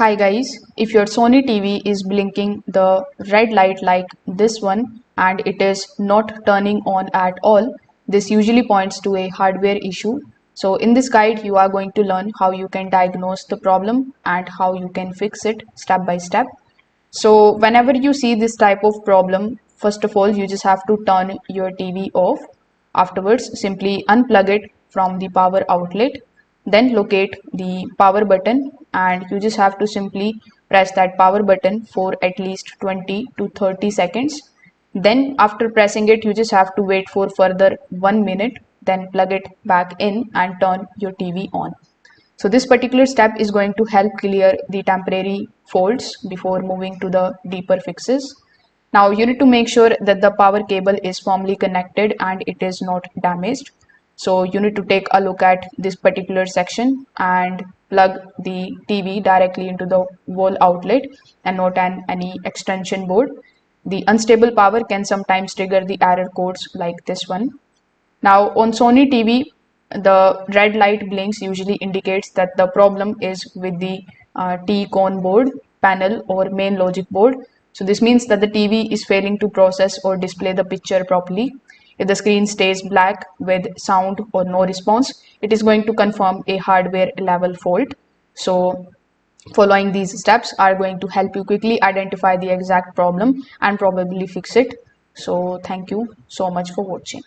Hi guys, if your Sony TV is blinking the red light like this one and it is not turning on at all, this usually points to a hardware issue. So in this guide, you are going to learn how you can diagnose the problem and how you can fix it step by step. So whenever you see this type of problem, first of all, you just have to turn your TV off. Afterwards, simply unplug it from the power outlet. Then locate the power button and you just have to simply press that power button for at least 20 to 30 seconds. Then after pressing it, you just have to wait for further 1 minute, then plug it back in and turn your TV on. So this particular step is going to help clear the temporary faults before moving to the deeper fixes. Now you need to make sure that the power cable is firmly connected and it is not damaged. So you need to take a look at this particular section and plug the TV directly into the wall outlet and not any extension board. The unstable power can sometimes trigger the error codes like this one. Now on Sony TV, the red light blinks usually indicates that the problem is with the T-con board panel or main logic board. So this means that the TV is failing to process or display the picture properly. If the screen stays black with sound or no response, it is going to confirm a hardware level fault. So following these steps are going to help you quickly identify the exact problem and probably fix it. So thank you so much for watching.